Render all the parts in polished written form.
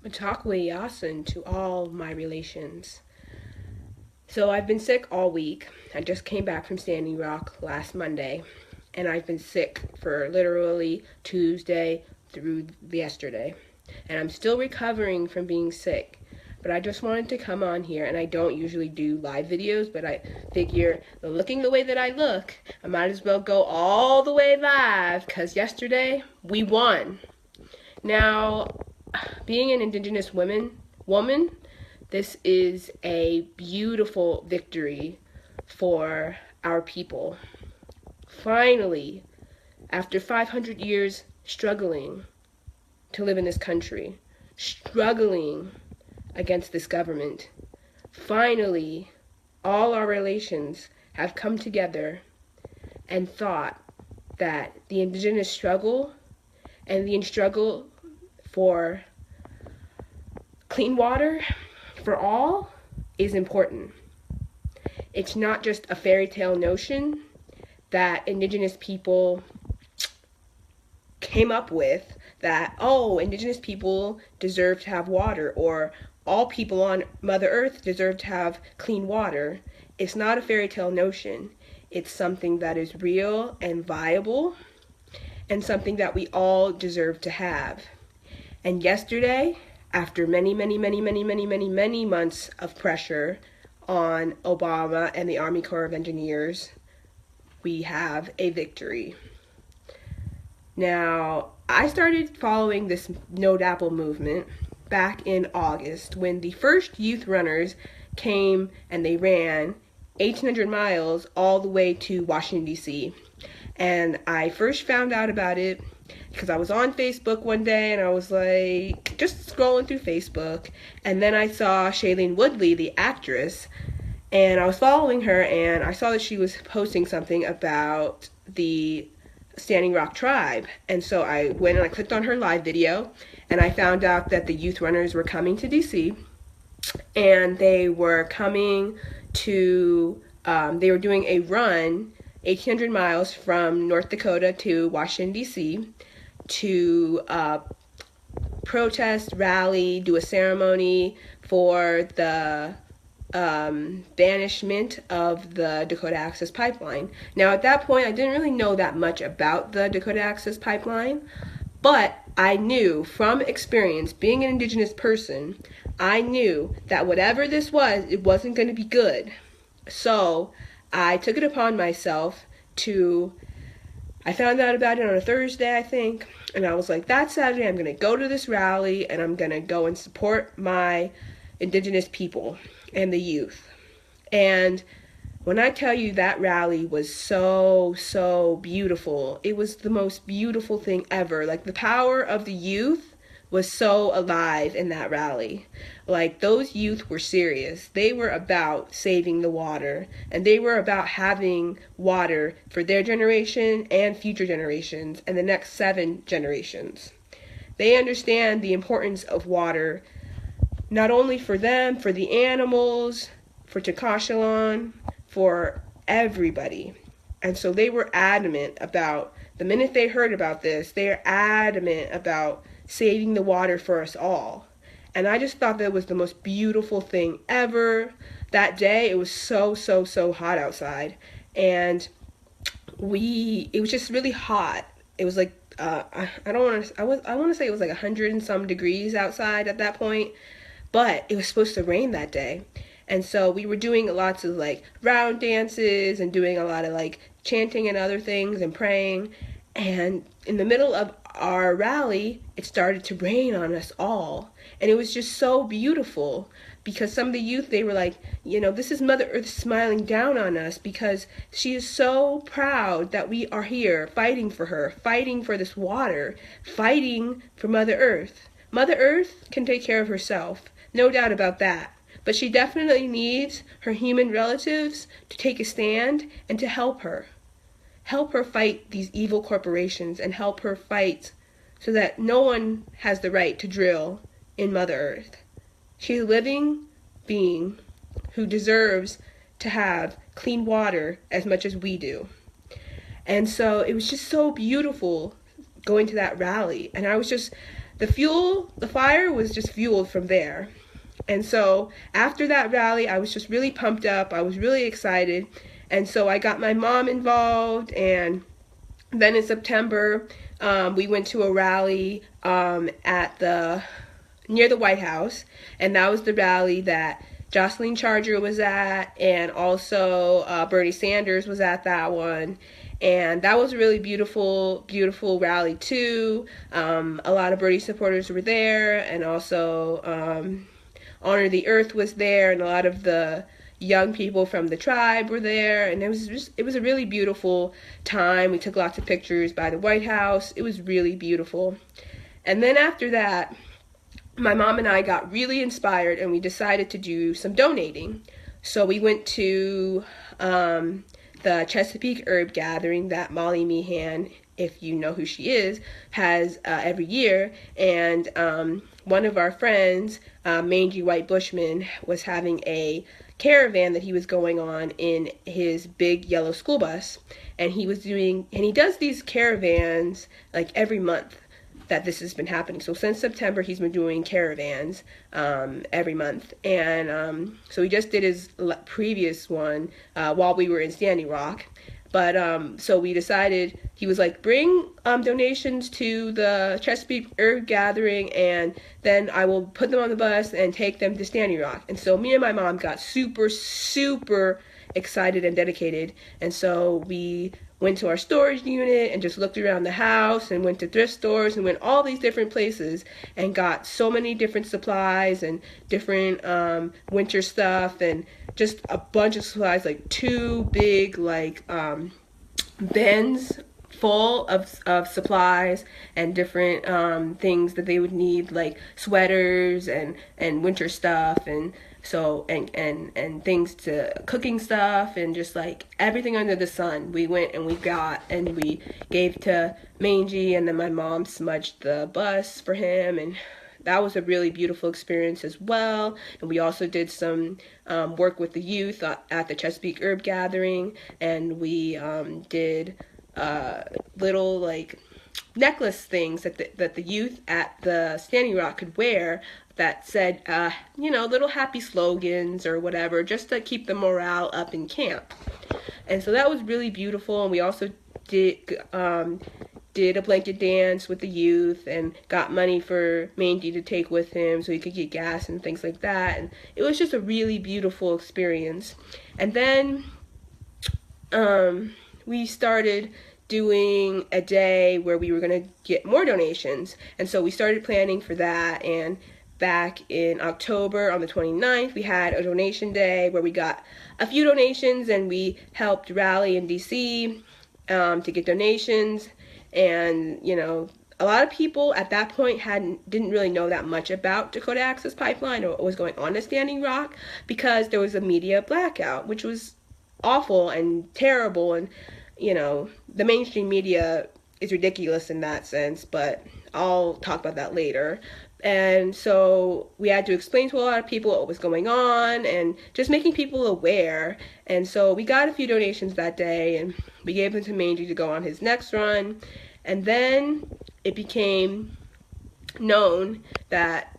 Matakwe Yasin to all my relations. So I've been sick all week. I just came back from Standing Rock last Monday, and I've been sick for literally Tuesday through yesterday. And I'm still recovering from being sick. But I just wanted to come on here, and I don't usually do live videos, but I figure looking the way that I look, I might as well go all the way live, because yesterday we won. Now, being an Indigenous woman, this is a beautiful victory for our people. Finally, after 500 years struggling to live in this country, struggling against this government, finally, all our relations have come together and thought that the Indigenous struggle and the struggle for clean water for all is important. It's not just a fairy tale notion that Indigenous people came up with that, oh, Indigenous people deserve to have water, or all people on Mother Earth deserve to have clean water. It's not a fairy tale notion. It's something that is real and viable, and something that we all deserve to have. And yesterday, after many months of pressure on Obama and the Army Corps of Engineers, we have a victory. Now, I started following this No Dapple movement back in August when the first youth runners came and they ran 1,800 miles all the way to Washington, D.C. And I first found out about it because I was on Facebook one day and I was like just scrolling through Facebook, and then I saw Shailene Woodley, the actress, and I was following her and I saw that she was posting something about the Standing Rock tribe, and so I went and I clicked on her live video and I found out that the youth runners were coming to DC, and they were coming to they were doing a run 1,800 miles from North Dakota to Washington, D.C. to protest, rally, do a ceremony for the banishment of the Dakota Access Pipeline. Now, at that point, I didn't really know that much about the Dakota Access Pipeline, but I knew from experience, being an Indigenous person, I knew that whatever this was, it wasn't going to be good. So I took it upon myself I found out about it on a Thursday, I think, and I was like, that Saturday I'm going to go to this rally and I'm going to go and support my Indigenous people and the youth. And when I tell you that rally was so beautiful, it was the most beautiful thing ever. Like, the power of the youth was so alive in that rally. Like, those youth were serious. They were about saving the water, and they were about having water for their generation and future generations and the next 7 generations. They understand the importance of water, not only for them, for the animals, for Tokashalon, for everybody. And so they were adamant about, the minute they heard about this, they are adamant about saving the water for us all. And I just thought that was the most beautiful thing ever. That day, it was so hot outside, and it was just really hot. It was like I want to say it was like 100 and some degrees outside at that point, but it was supposed to rain that day. And so we were doing lots of like round dances and doing a lot of like chanting and other things and praying. And in the middle of our rally, it started to rain on us all. And it was just so beautiful, because some of the youth, they were like, this is Mother Earth smiling down on us, because she is so proud that we are here fighting for her, fighting for this water, fighting for Mother Earth. Mother Earth can take care of herself, no doubt about that. But she definitely needs her human relatives to take a stand and to help her. Help her fight these evil corporations, and help her fight so that no one has the right to drill in Mother Earth. She's a living being who deserves to have clean water as much as we do. And so it was just so beautiful going to that rally. And I was just the fire was just fueled from there. And so after that rally, I was just really pumped up. I was really excited. And so I got my mom involved. And then in September, we went to a rally near the White House. And that was the rally that Jocelyn Charger was at. And also Bernie Sanders was at that one. And that was a really beautiful, beautiful rally too. A lot of Bernie supporters were there, and also Honor the Earth was there, and a lot of the young people from the tribe were there, and it was a really beautiful time. We took lots of pictures by the White House. It was really beautiful. And then after that, my mom and I got really inspired, and we decided to do some donating. So we went to the Chesapeake Herb Gathering that Molly Meehan, if you know who she is, has every year. And one of our friends, Mangy White Bushman, was having a caravan that he was going on in his big yellow school bus. And he does these caravans like every month that this has been happening. So since September, he's been doing caravans every month. And so he just did his previous one while we were in Standing Rock. But so we decided, he was like, bring donations to the Chesapeake Herb Gathering, and then I will put them on the bus and take them to Standing Rock. And so me and my mom got super, super excited and dedicated. And so we went to our storage unit and just looked around the house, and went to thrift stores and went all these different places and got so many different supplies and different winter stuff, and just a bunch of supplies, like 2 big bins full of supplies and different things that they would need, like sweaters and winter stuff, and so and things to cooking stuff, and just like everything under the sun. We went and we got, and we gave to Mangy, and then my mom smudged the bus for him, and that was a really beautiful experience as well. And we also did some work with the youth at the Chesapeake Herb Gathering, and we did little like necklace things that the youth at the Standing Rock could wear that said, little happy slogans or whatever, just to keep the morale up in camp. And so that was really beautiful. And we also did a blanket dance with the youth, and got money for Mangy to take with him so he could get gas and things like that. And it was just a really beautiful experience. And then we started doing a day where we were going to get more donations. And so we started planning for that, and back in October on the 29th, we had a donation day where we got a few donations, and we helped rally in DC to get donations. And a lot of people at that point didn't really know that much about Dakota Access Pipeline or what was going on at Standing Rock, because there was a media blackout, which was awful and terrible. And the mainstream media is ridiculous in that sense, but I'll talk about that later. And so we had to explain to a lot of people what was going on, and just making people aware. And so we got a few donations that day, and we gave them to Mangy to go on his next run. And then it became known that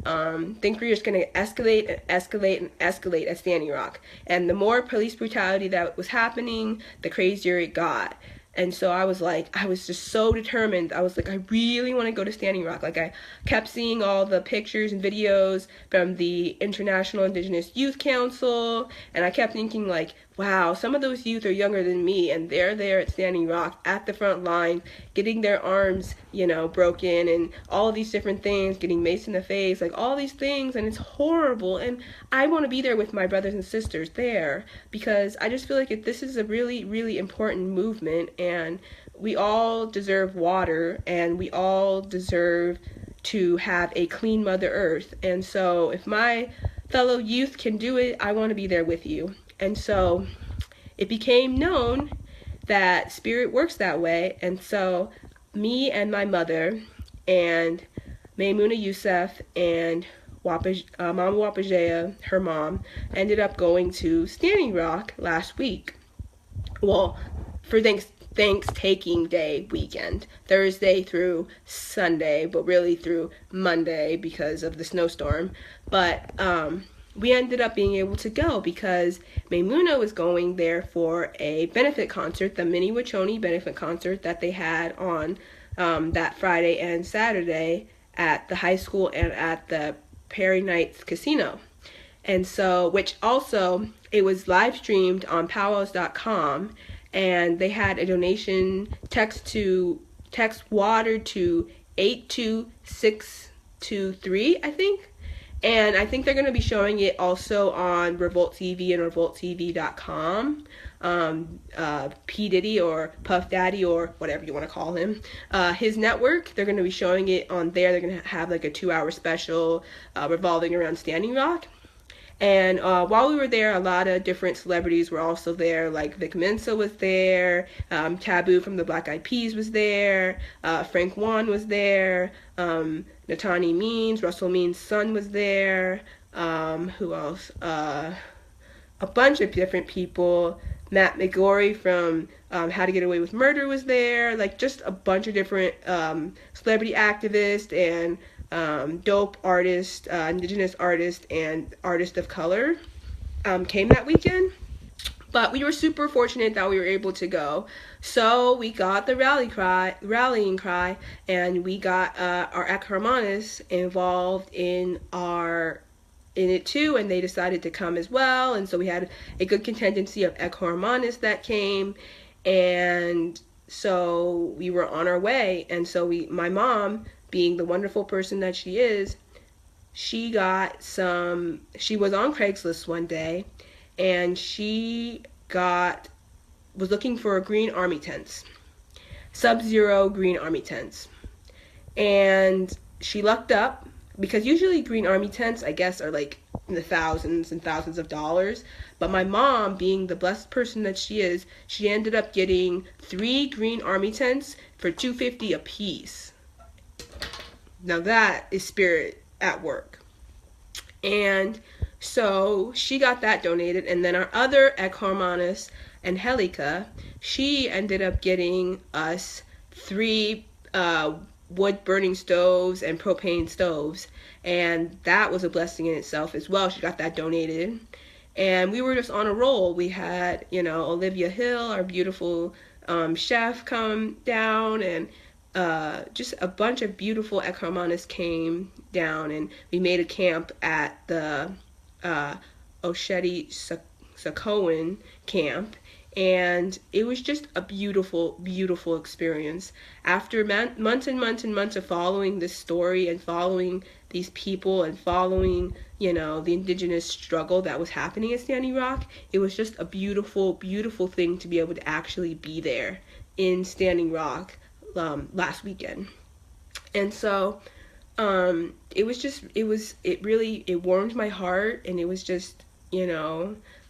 things were just going to escalate and escalate and escalate at Standing Rock. And the more police brutality that was happening, the crazier it got. And so I was just so determined. I was like, I really want to go to Standing Rock. Like, I kept seeing all the pictures and videos from the International Indigenous Youth Council, and I kept thinking, like, wow, some of those youth are younger than me, and they're there at Standing Rock at the front line, getting their arms, broken, and all of these different things, getting maced in the face, like all these things, and it's horrible. And I want to be there with my brothers and sisters there, because I just feel like this is a really, really important movement, and we all deserve water, and we all deserve to have a clean Mother Earth. And so if my fellow youth can do it, I want to be there with you. And so it became known that Spirit works that way. And so me and my mother and Maymuna Youssef and Mama Wapajea, her mom, ended up going to Standing Rock last week. Well, for Thanksgiving Day weekend, Thursday through Sunday, but really through Monday because of the snowstorm. But we ended up being able to go because Maymuna was going there for a benefit concert, the Mini Wachoni benefit concert that they had on that Friday and Saturday at the high school and at the Perry Knights Casino. And so, which also, it was live streamed on powwows.com, and they had a donation text water to 82623, I think. And I think they're going to be showing it also on Revolt TV and revolttv.com. P. Diddy or Puff Daddy or whatever you want to call him, his network, they're going to be showing it on there. They're going to have like a 2-hour special revolving around Standing Rock. And while we were there, a lot of different celebrities were also there. Like Vic Mensa was there, Taboo from the Black Eyed Peas was there, Frank Wan was there, Natani Means, Russell Means' son was there, who else? A bunch of different people. Matt McGorry from How to Get Away with Murder was there. Like just a bunch of different celebrity activists and dope artists, indigenous artists, and artists of color came that weekend. But we were super fortunate that we were able to go. So we got the rallying cry, and we got our Ek involved in it too, and they decided to come as well. And so we had a good contingency of Ek that came, and so we were on our way. And so my mom, being the wonderful person that she is, she was on Craigslist one day, and she was looking for green army tents, Sub-Zero green army tents. And she lucked up, because usually green army tents, I guess, are like in the thousands and thousands of dollars. But my mom, being the blessed person that she is, she ended up getting 3 green army tents for $250 a piece. Now that is spirit at work. And so she got that donated, and then our other Ek Harmonis, Angelica, she ended up getting us 3 wood burning stoves and propane stoves, and that was a blessing in itself as well. She got that donated, and we were just on a roll. We had, Olivia Hill, our beautiful chef, come down, and just a bunch of beautiful Ek Harmonis came down, and we made a camp at the Osheti Sakoan camp, and it was just a beautiful, beautiful experience. After months and months and months of following this story and following these people and following, the indigenous struggle that was happening at Standing Rock, it was just a beautiful, beautiful thing to be able to actually be there in Standing Rock last weekend. And so it warmed my heart, and it was just,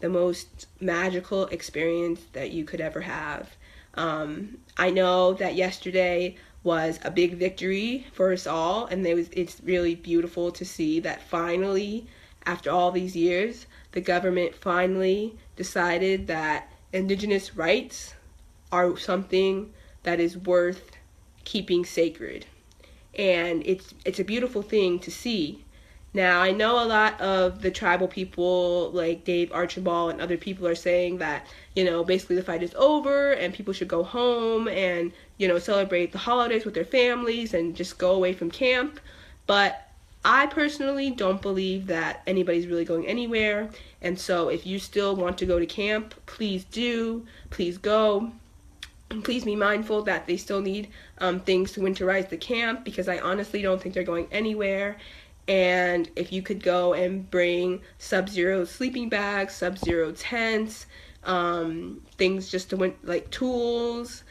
the most magical experience that you could ever have. I know that yesterday was a big victory for us all, and it's really beautiful to see that finally, after all these years, the government finally decided that indigenous rights are something that is worth keeping sacred. And it's a beautiful thing to see. Now, I know a lot of the tribal people, like Dave Archibald and other people, are saying that, basically the fight is over and people should go home and, celebrate the holidays with their families and just go away from camp. But I personally don't believe that anybody's really going anywhere. And so if you still want to go to camp, please do. Please go. And please be mindful that they still need things to winterize the camp, because I honestly don't think they're going anywhere. And if you could go and bring Sub-Zero sleeping bags, Sub-Zero tents, things just to like tools,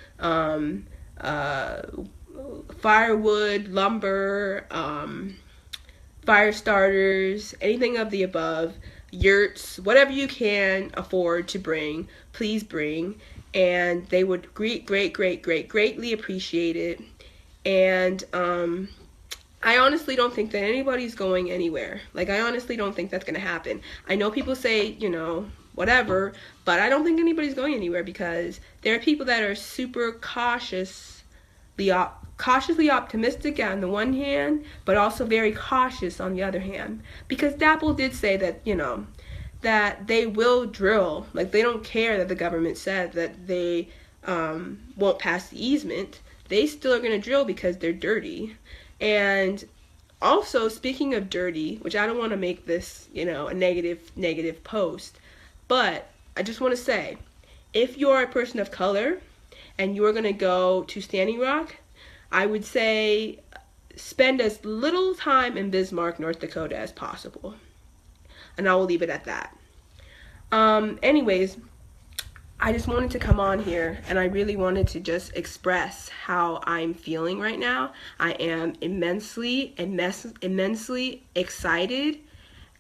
firewood, lumber, fire starters, anything of the above, yurts, whatever you can afford to bring, please bring. And they would greatly appreciate it. And I honestly don't think that anybody's going anywhere. Like, I honestly don't think that's going to happen. I know people say, whatever, but I don't think anybody's going anywhere because there are people that are super cautiously optimistic on the one hand, but also very cautious on the other hand. Because Dapple did say that, that they will drill. Like, they don't care that the government said that they won't pass the easement. They still are going to drill because they're dirty. And also, speaking of dirty, which I don't want to make this, a negative post, but I just want to say, if you're a person of color and you're going to go to Standing Rock, I would say spend as little time in Bismarck, North Dakota as possible. And I will leave it at that. Anyways, I just wanted to come on here and I really wanted to just express how I'm feeling right now. I am immensely excited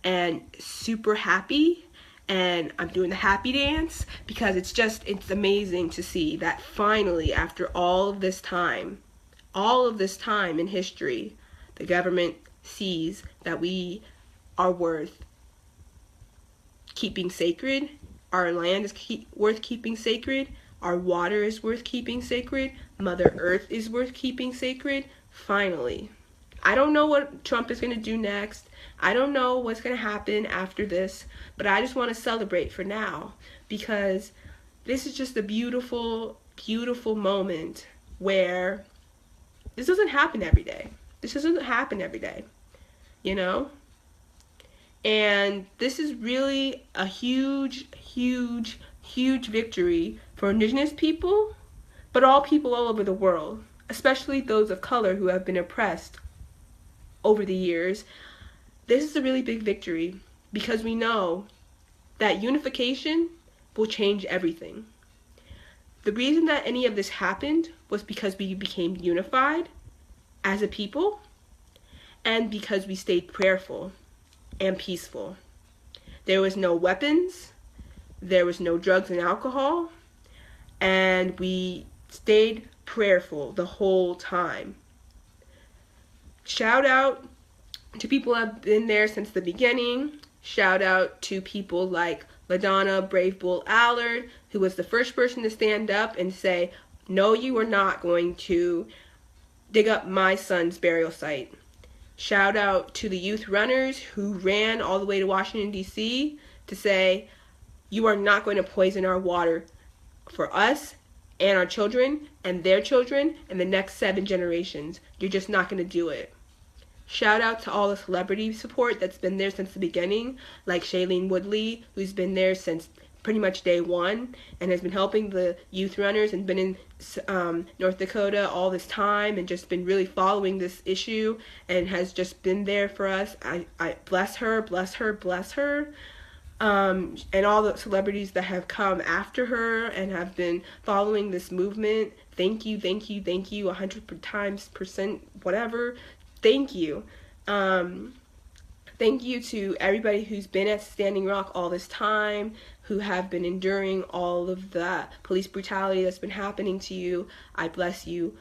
and super happy, and I'm doing the happy dance because it's amazing to see that finally, after all of this time in history, the government sees that we are worth keeping sacred. Our land is worth keeping sacred. Our water is worth keeping sacred. Mother Earth is worth keeping sacred. Finally. I don't know what Trump is going to do next. I don't know what's going to happen after this, but I just want to celebrate for now because this is just a beautiful, beautiful moment where this doesn't happen every day. This doesn't happen every day, And this is really a huge, huge, huge victory for Indigenous people, but all people all over the world, especially those of color who have been oppressed over the years. This is a really big victory because we know that unification will change everything. The reason that any of this happened was because we became unified as a people and because we stayed prayerful and peaceful. There was no weapons, there was no drugs and alcohol, and we stayed prayerful the whole time. Shout out to people who have been there since the beginning. Shout out to people like LaDonna Brave Bull Allard, who was the first person to stand up and say, no, you are not going to dig up my son's burial site. Shout out to the youth runners who ran all the way to Washington, D.C. to say, you are not going to poison our water for us and our children and their children and the next 7 generations. You're just not going to do it. Shout out to all the celebrity support that's been there since the beginning, like Shailene Woodley, who's been there since pretty much day one and has been helping the youth runners and been in North Dakota all this time and just been really following this issue and has just been there for us. I bless her, bless her, bless her. And all the celebrities that have come after her and have been following this movement. Thank you, thank you, thank you, 100% whatever. Thank you. Thank you to everybody who's been at Standing Rock all this time, who have been enduring all of the police brutality that's been happening to you. I bless you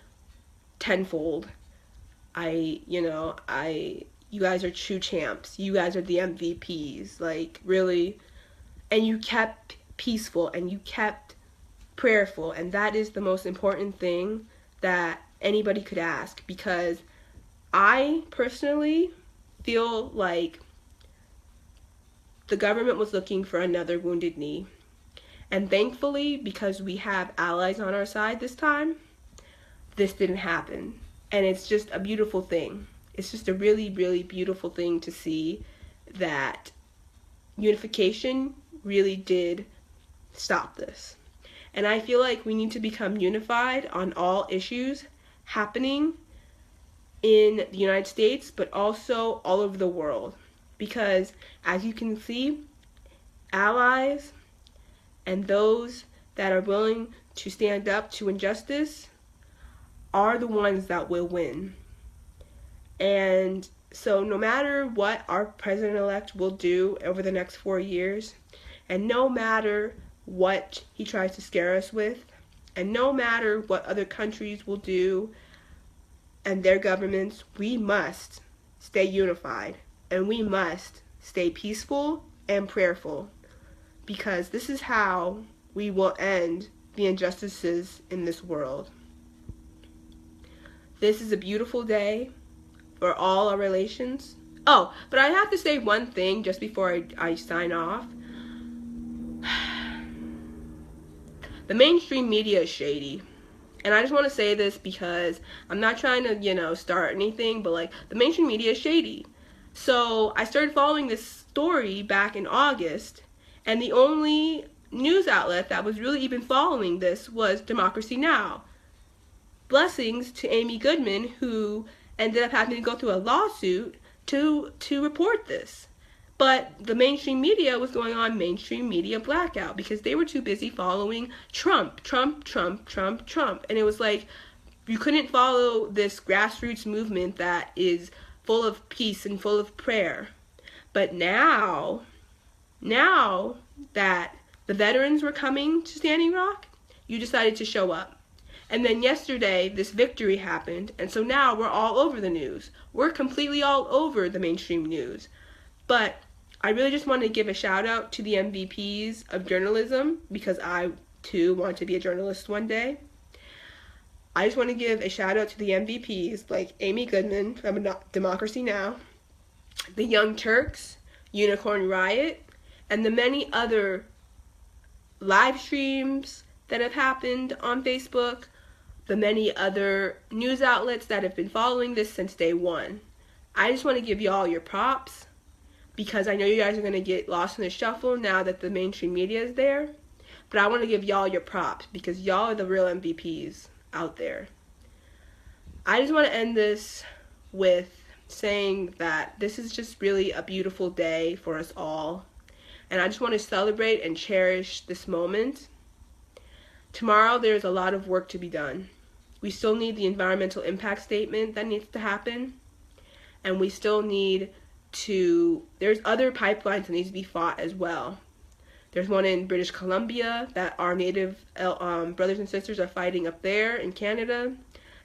tenfold. You guys are true champs. You guys are the MVPs, like, really. And you kept peaceful and you kept prayerful, and that is the most important thing that anybody could ask, because I personally feel like the government was looking for another Wounded Knee. And thankfully, because we have allies on our side this time, this didn't happen. And it's just a beautiful thing. It's just a really, really beautiful thing to see that unification really did stop this. And I feel like we need to become unified on all issues happening in the United States, but also all over the world. Because, as you can see, allies and those that are willing to stand up to injustice are the ones that will win. And so no matter what our president-elect will do over the next 4 years, and no matter what he tries to scare us with, and no matter what other countries will do and their governments, we must stay unified and we must stay peaceful and prayerful, because this is how we will end the injustices in this world. This is a beautiful day for all our relations. Oh, but I have to say one thing just before I sign off. The mainstream media is shady. And I just want to say this because I'm not trying to, start anything, but like the mainstream media is shady. So I started following this story back in August, and the only news outlet that was really even following this was Democracy Now! Blessings to Amy Goodman, who ended up having to go through a lawsuit to report this. But the mainstream media was going on mainstream media blackout because they were too busy following Trump. And it was like you couldn't follow this grassroots movement that is full of peace and full of prayer. But now that the veterans were coming to Standing Rock, you decided to show up. And then yesterday, this victory happened, and so now we're all over the news. We're completely all over the mainstream news. But I really just want to give a shout out to the MVPs of journalism, because I too want to be a journalist one day. I just want to give a shout out to the MVPs like Amy Goodman from Democracy Now!, the Young Turks, Unicorn Riot, and the many other live streams that have happened on Facebook, the many other news outlets that have been following this since day one. I just want to give y'all your props, because I know you guys are going to get lost in the shuffle now that the mainstream media is there. But I want to give y'all your props, because y'all are the real MVPs out there. I just want to end this with saying that this is just really a beautiful day for us all. And I just want to celebrate and cherish this moment. Tomorrow there's a lot of work to be done. We still need the environmental impact statement that needs to happen. And we still need there's other pipelines that need to be fought as well. There's one in British Columbia that our Native brothers and sisters are fighting up there in Canada.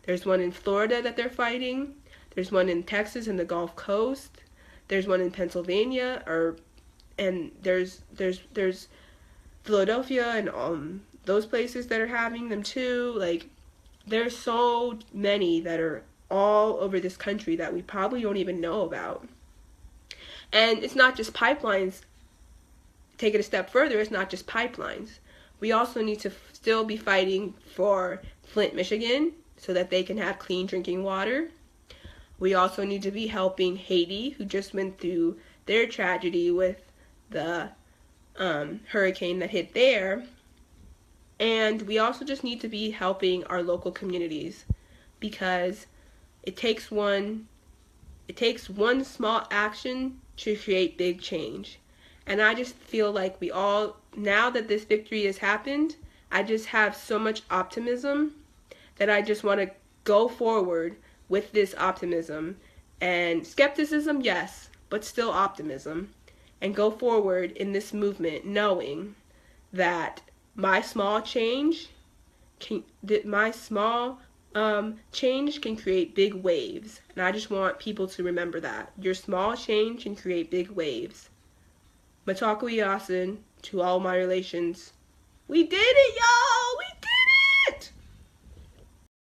There's one in Florida that they're fighting. There's one in Texas and the Gulf Coast. There's one in Pennsylvania, and there's Philadelphia and those places that are having them too. Like, there's so many that are all over this country that we probably don't even know about. And it's not just pipelines. Take it a step further, it's not just pipelines. We also need to still be fighting for Flint, Michigan, so that they can have clean drinking water. We also need to be helping Haiti, who just went through their tragedy with the hurricane that hit there. And we also just need to be helping our local communities, because it takes one small action to create big change. And I just feel like we all, now that this victory has happened, I just have so much optimism that I just want to go forward with this optimism. And skepticism, yes, but still optimism. And go forward in this movement knowing that my small change can create big waves. And I just want people to remember that. Your small change can create big waves. Mataku Yasin, to all my relations. We did it, y'all!